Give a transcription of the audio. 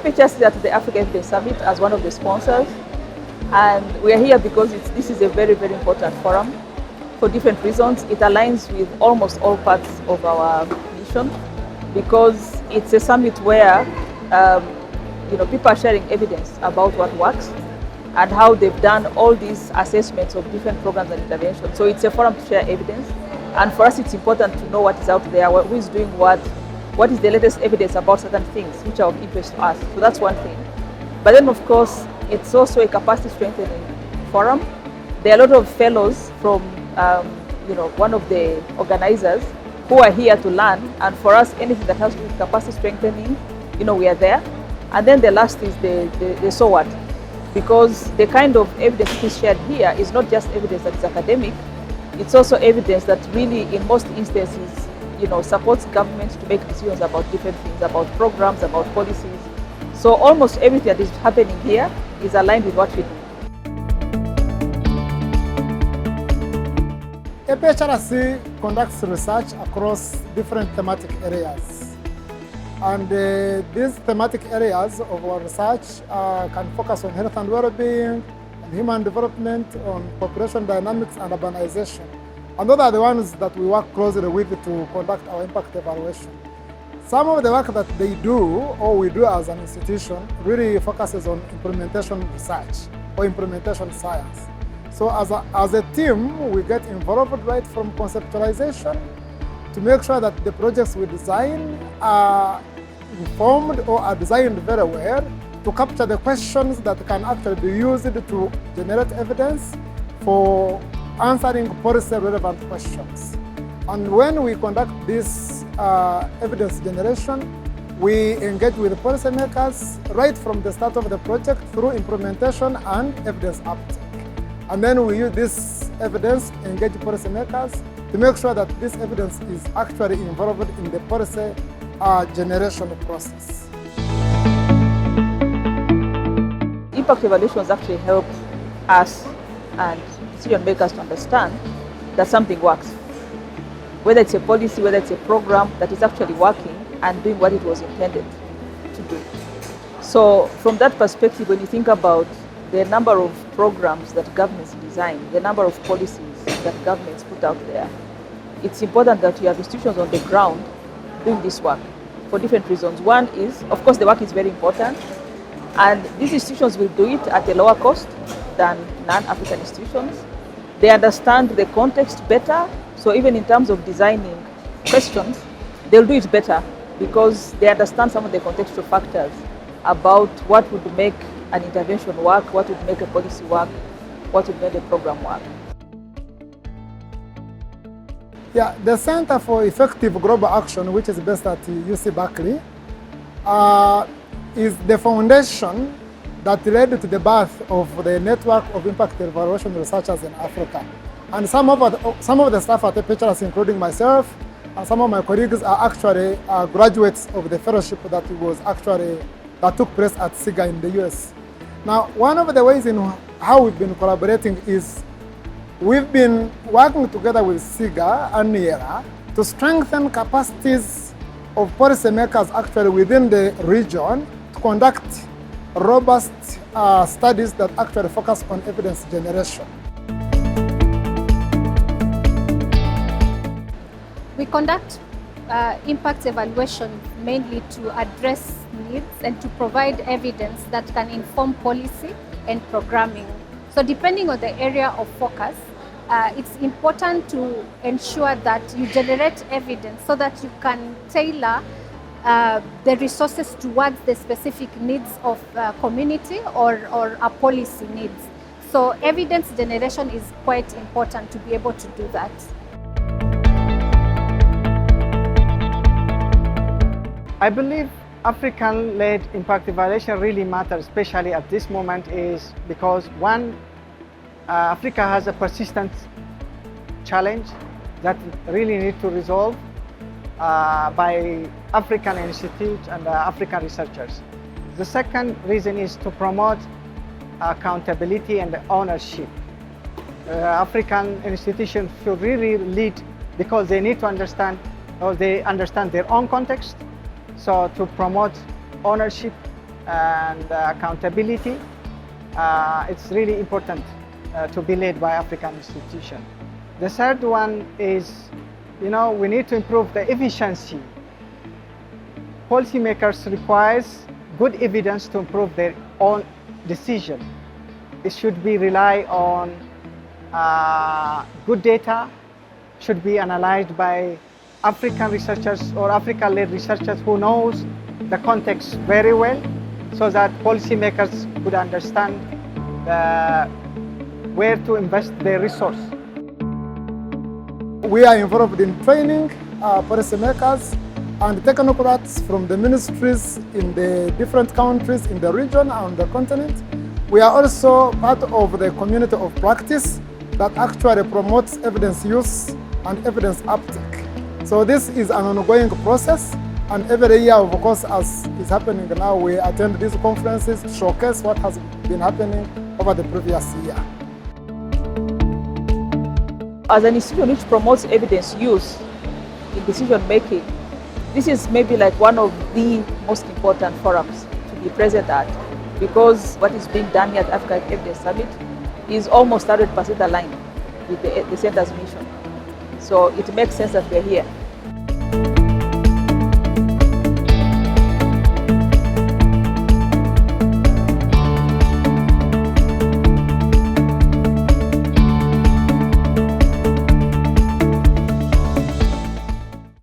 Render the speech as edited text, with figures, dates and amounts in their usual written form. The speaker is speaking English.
APHRC is at the Africa Evidence Summit as one of the sponsors, and we are here because this is a very, very important forum for different reasons. It aligns with almost all parts of our mission because it's a summit where people are sharing evidence about what works and how they've done all these assessments of different programs and interventions. So it's a forum to share evidence, and for us it's important to know what is out there, who is doing what is the latest evidence about certain things which are of interest to us. So that's one thing. But then of course, it's also a capacity strengthening forum. There are a lot of fellows from one of the organizers who are here to learn, and for us anything that has to do with capacity strengthening, we are there. And then the last is the so what, because the kind of evidence that is shared here is not just evidence that is academic, it's also evidence that really in most instances supports governments to make decisions about different things, about programs, about policies. So almost everything that is happening here is aligned with what we do. APHRC conducts research across different thematic areas. And these thematic areas of our research can focus on health and well-being, on human development, on population dynamics and urbanization. And those are the ones that we work closely with to conduct our impact evaluation. Some of the work that they do, or we do as an institution, really focuses on implementation research or implementation science. So as a team, we get involved right from conceptualization to make sure that the projects we design are informed or are designed very well to capture the questions that can actually be used to generate evidence for answering policy-relevant questions. And when we conduct this evidence generation, we engage with policymakers right from the start of the project through implementation and evidence uptake. And then we use this evidence, engage policymakers to make sure that this evidence is actually involved in the policy generation process. Impact evaluations actually help us and decision makers to understand that something works. Whether it's a policy, whether it's a program that is actually working and doing what it was intended to do. So from that perspective, when you think about the number of programs that governments design, the number of policies that governments put out there, it's important that you have institutions on the ground doing this work for different reasons. One is, of course, the work is very important, and these institutions will do it at a lower cost than non-African institutions. They understand the context better, so even in terms of designing questions, they'll do it better because they understand some of the contextual factors about what would make an intervention work, what would make a policy work, what would make a program work. Yeah, the Center for Effective Global Action, which is based at UC Berkeley, is the foundation that led to the birth of the network of impact evaluation researchers in Africa. And some of the staff at APHRC, including myself, and some of my colleagues are actually graduates of the fellowship that took place at SIGA in the US. Now, one of the ways in how we've been collaborating is we've been working together with SIGA and NIERA to strengthen capacities of policymakers actually within the region to conduct robust studies that actually focus on evidence generation. We conduct impact evaluation mainly to address needs and to provide evidence that can inform policy and programming. So depending on the area of focus, it's important to ensure that you generate evidence so that you can tailor the resources towards the specific needs of community or a policy needs. So evidence generation is quite important to be able to do that. I believe African-led impact evaluation really matters, especially at this moment, is because one, Africa has a persistent challenge that really need to resolve by African institutes and African researchers. The second reason is to promote accountability and ownership. African institutions should really lead because they need to understand, or they understand their own context. So to promote ownership and accountability, it's really important to be led by African institutions. The third one is, we need to improve the efficiency. Policymakers requires good evidence to improve their own decision. It should be rely on good data, should be analyzed by African researchers or African-led researchers who knows the context very well, so that policymakers could understand where to invest their resource. We are involved in training policymakers and technocrats from the ministries in the different countries in the region and the continent. We are also part of the community of practice that actually promotes evidence use and evidence uptake. So this is an ongoing process, and every year, of course, as is happening now, we attend these conferences to showcase what has been happening over the previous year. As an institution which promotes evidence use in decision making, this is maybe like one of the most important forums to be present at, because what is being done here at African Evidence Summit is almost 100% aligned with the Center's mission. So it makes sense that we're here.